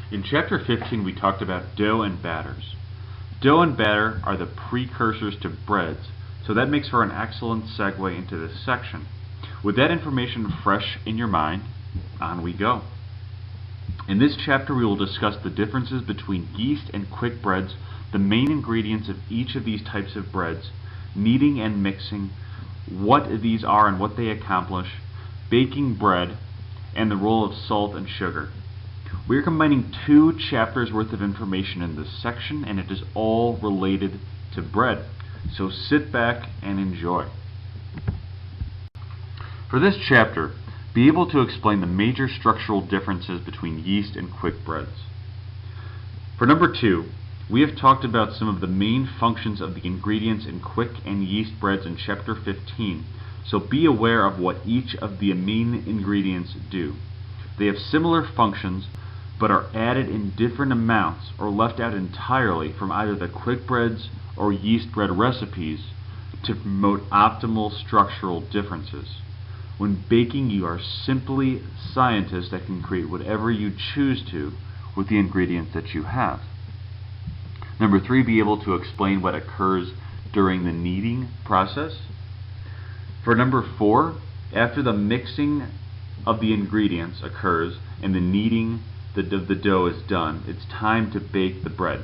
In Chapter 15, we talked about dough and batters. Dough and batter are the precursors to breads, so that makes for an excellent segue into this section. With that information fresh in your mind, on we go. In this chapter, we will discuss the differences between yeast and quick breads, the main ingredients of each of these types of breads, kneading and mixing, what these are and what they accomplish, baking bread, and the role of salt and sugar. We are combining 2 chapters worth of information in this section, and it is all related to bread. So sit back and enjoy. For this chapter, be able to explain the major structural differences between yeast and quick breads. For number 2, we have talked about some of the main functions of the ingredients in quick and yeast breads in Chapter 15, so be aware of what each of the main ingredients do. They have similar functions, but are added in different amounts or left out entirely from either the quick breads or yeast bread recipes to promote optimal structural differences. When baking, you are simply scientists that can create whatever you choose to with the ingredients that you have. Number 3, be able to explain what occurs during the kneading process. For number 4, after the mixing of the ingredients occurs and the kneading of the dough is done, it's time to bake the bread.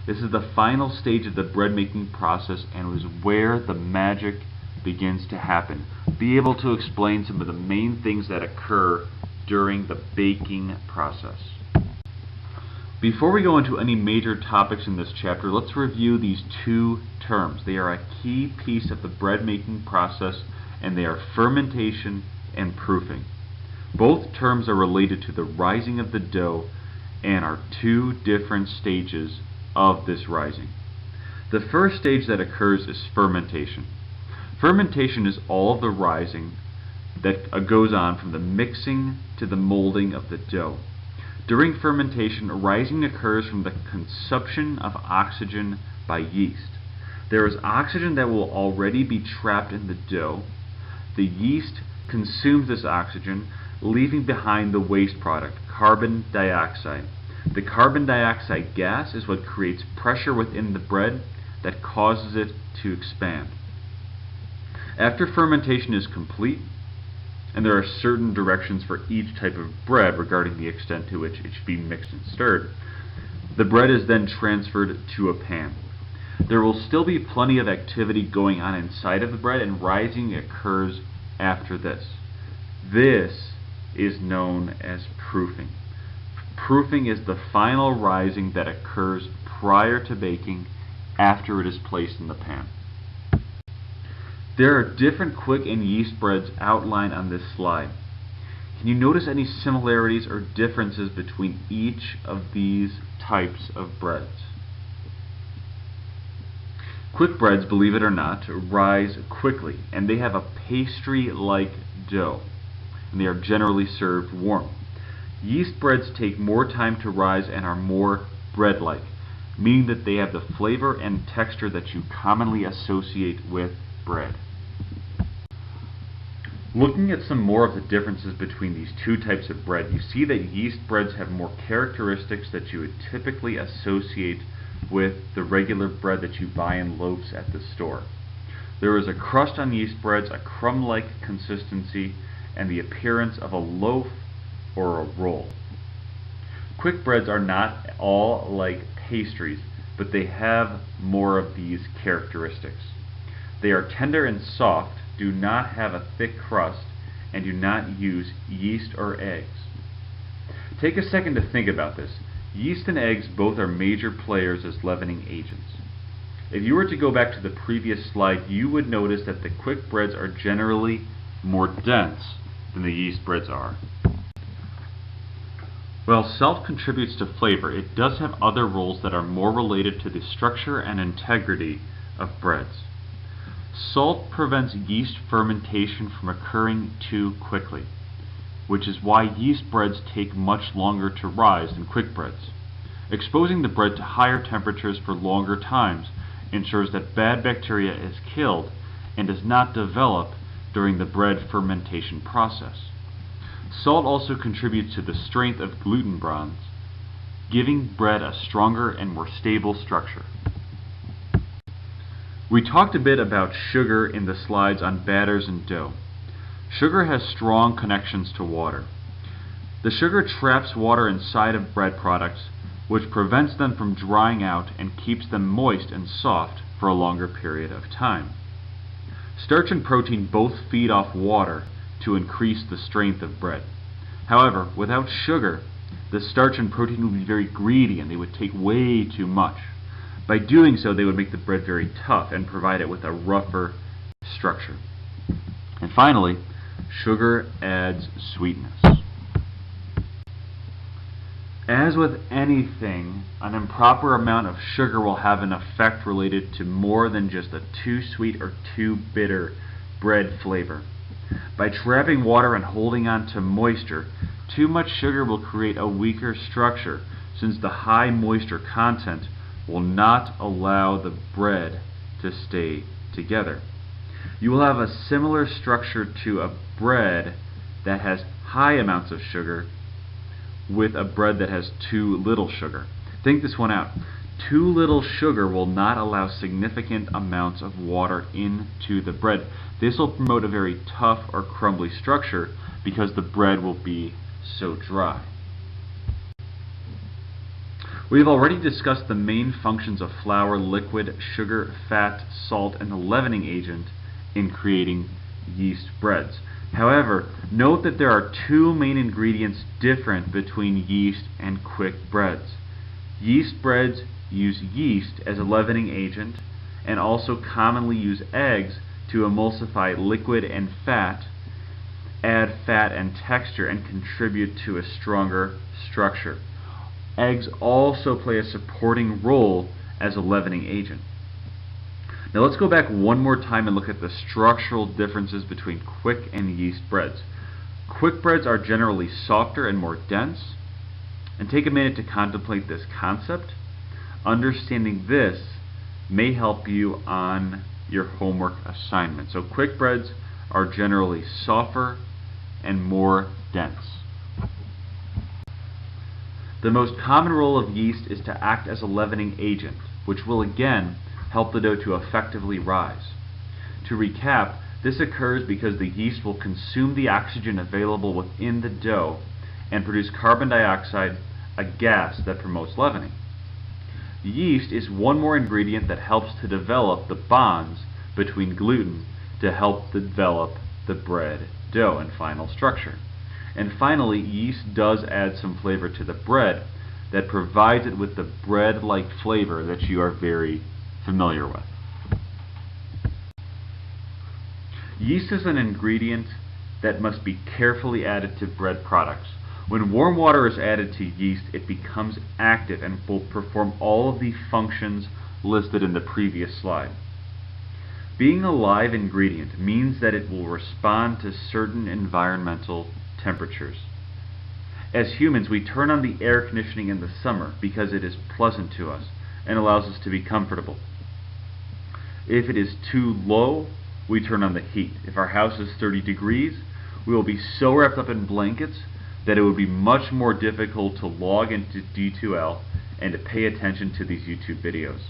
This is the final stage of the bread making process and is where the magic begins to happen. Be able to explain some of the main things that occur during the baking process. Before we go into any major topics in this chapter, let's review these 2 terms. They are a key piece of the bread making process, and they are fermentation and proofing. Both terms are related to the rising of the dough and are 2 different stages of this rising. The first stage that occurs is fermentation. Fermentation is all of the rising that goes on from the mixing to the molding of the dough. During fermentation, rising occurs from the consumption of oxygen by yeast. There is oxygen that will already be trapped in the dough. The yeast consumes this oxygen, leaving behind the waste product, carbon dioxide. The carbon dioxide gas is what creates pressure within the bread that causes it to expand. After fermentation is complete, and there are certain directions for each type of bread regarding the extent to which it should be mixed and stirred, the bread is then transferred to a pan. There will still be plenty of activity going on inside of the bread, and rising occurs after this. This is known as proofing. Proofing is the final rising that occurs prior to baking after it is placed in the pan. There are different quick and yeast breads outlined on this slide. Can you notice any similarities or differences between each of these types of breads? Quick breads, believe it or not, rise quickly, and they have a pastry-like dough, and they are generally served warm. Yeast breads take more time to rise and are more bread-like, meaning that they have the flavor and texture that you commonly associate with bread. Looking at some more of the differences between these 2 types of bread, you see that yeast breads have more characteristics that you would typically associate with the regular bread that you buy in loaves at the store. There is a crust on yeast breads, a crumb-like consistency, and the appearance of a loaf or a roll. Quick breads are not all like pastries, but they have more of these characteristics. They are tender and soft, do not have a thick crust, and do not use yeast or eggs. Take a second to think about this. Yeast and eggs both are major players as leavening agents. If you were to go back to the previous slide, you would notice that the quick breads are generally more dense than the yeast breads are. While salt contributes to flavor, it does have other roles that are more related to the structure and integrity of breads. Salt prevents yeast fermentation from occurring too quickly, which is why yeast breads take much longer to rise than quick breads. Exposing the bread to higher temperatures for longer times ensures that bad bacteria is killed and does not develop during the bread fermentation process. Salt also contributes to the strength of gluten bonds, giving bread a stronger and more stable structure. We talked a bit about sugar in the slides on batters and dough. Sugar has strong connections to water. The sugar traps water inside of bread products, which prevents them from drying out and keeps them moist and soft for a longer period of time. Starch and protein both feed off water to increase the strength of bread. However, without sugar, the starch and protein would be very greedy and they would take way too much. By doing so, they would make the bread very tough and provide it with a rougher structure. And finally, sugar adds sweetness. As with anything, an improper amount of sugar will have an effect related to more than just a too sweet or too bitter bread flavor. By trapping water and holding on to moisture, too much sugar will create a weaker structure, since the high moisture content will not allow the bread to stay together. You will have a similar structure to a bread that has high amounts of sugar with a bread that has too little sugar. Think this one out. Too little sugar will not allow significant amounts of water into the bread. This will promote a very tough or crumbly structure because the bread will be so dry. We have already discussed the main functions of flour, liquid, sugar, fat, salt, and the leavening agent in creating yeast breads. However, note that there are two main ingredients different between yeast and quick breads. Yeast breads use yeast as a leavening agent and also commonly use eggs to emulsify liquid and fat, add fat and texture, and contribute to a stronger structure. Eggs also play a supporting role as a leavening agent. Now let's go back one more time and look at the structural differences between quick and yeast breads. Quick breads are generally softer and more dense. And take a minute to contemplate this concept. Understanding this may help you on your homework assignment. So quick breads are generally softer and more dense. The most common role of yeast is to act as a leavening agent, which will again help the dough to effectively rise. To recap, this occurs because the yeast will consume the oxygen available within the dough and produce carbon dioxide, a gas that promotes leavening. Yeast is one more ingredient that helps to develop the bonds between gluten to help develop the bread dough and final structure. And finally, yeast does add some flavor to the bread that provides it with the bread-like flavor that you are very familiar with. Yeast is an ingredient that must be carefully added to bread products. When warm water is added to yeast, it becomes active and will perform all of the functions listed in the previous slide. Being a live ingredient means that it will respond to certain environmental temperatures. As humans, we turn on the air conditioning in the summer because it is pleasant to us and allows us to be comfortable. If it is too low, we turn on the heat. If our house is 30 degrees, we will be so wrapped up in blankets that it would be much more difficult to log into D2L and to pay attention to these YouTube videos.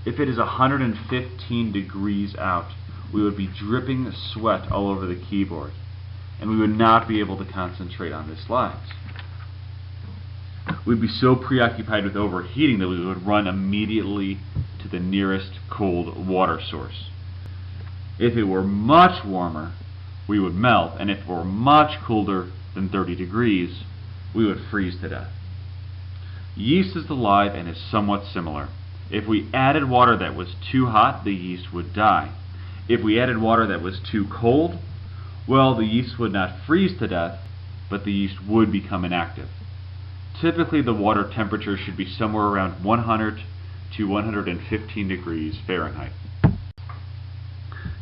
If it is 115 degrees out, we would be dripping sweat all over the keyboard, and we would not be able to concentrate on the slides. We'd be so preoccupied with overheating that we would run immediately to the nearest cold water source. If it were much warmer, we would melt, and if it were much colder than 30 degrees, we would freeze to death. Yeast is alive and is somewhat similar. If we added water that was too hot, the yeast would die. If we added water that was too cold, well, the yeast would not freeze to death, but the yeast would become inactive. Typically, the water temperature should be somewhere around 100 to 115 degrees Fahrenheit.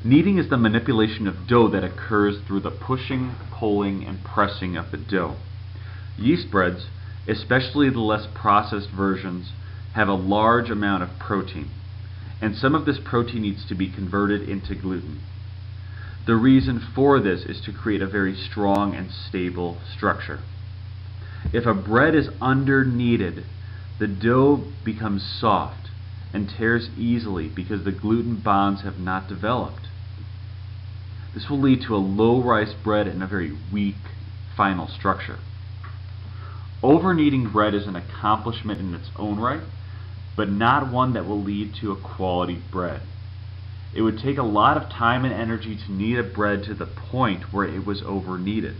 Kneading is the manipulation of dough that occurs through the pushing, pulling, and pressing of the dough. Yeast breads, especially the less processed versions, have a large amount of protein, and some of this protein needs to be converted into gluten. The reason for this is to create a very strong and stable structure. If a bread is under-kneaded, the dough becomes soft and tears easily because the gluten bonds have not developed. This will lead to a low-rise bread and a very weak final structure. Over-kneading bread is an accomplishment in its own right, but not one that will lead to a quality bread. It would take a lot of time and energy to knead a bread to the point where it was over-kneaded.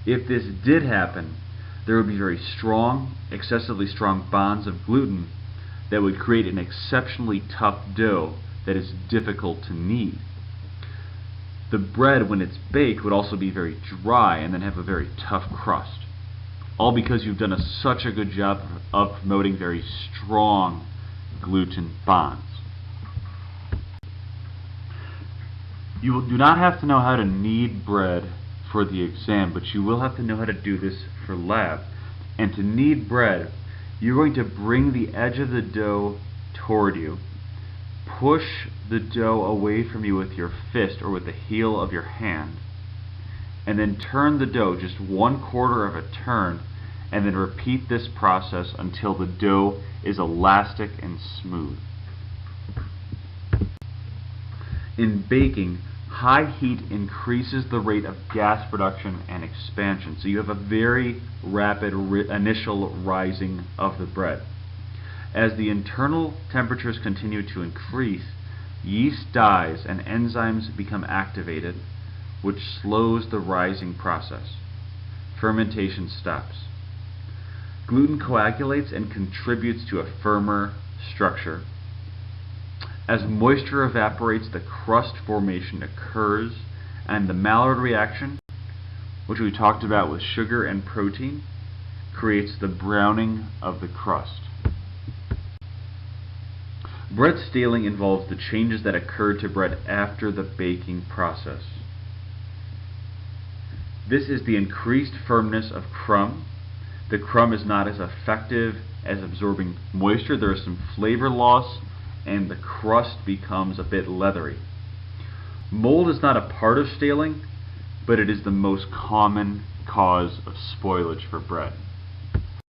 If this did happen, there would be very strong, excessively strong bonds of gluten that would create an exceptionally tough dough that is difficult to knead. The bread, when it's baked, would also be very dry and then have a very tough crust. All because you've done such a good job of promoting very strong gluten bonds. You do not have to know how to knead bread for the exam, but you will have to know how to do this for lab. And to knead bread, you're going to bring the edge of the dough toward you, push the dough away from you with your fist or with the heel of your hand, and then turn the dough just 1/4 of a turn, and then repeat this process until the dough is elastic and smooth. In baking, high heat increases the rate of gas production and expansion, so you have a very rapid initial rising of the bread. As the internal temperatures continue to increase, yeast dies and enzymes become activated, which slows the rising process. Fermentation stops. Gluten coagulates and contributes to a firmer structure. As moisture evaporates, the crust formation occurs, and the Maillard reaction, which we talked about with sugar and protein, creates the browning of the crust. Bread staling involves the changes that occur to bread after the baking process. This is the increased firmness of crumb. The crumb is not as effective as absorbing moisture. There is some flavor loss, and the crust becomes a bit leathery. Mold is not a part of staling, but it is the most common cause of spoilage for bread.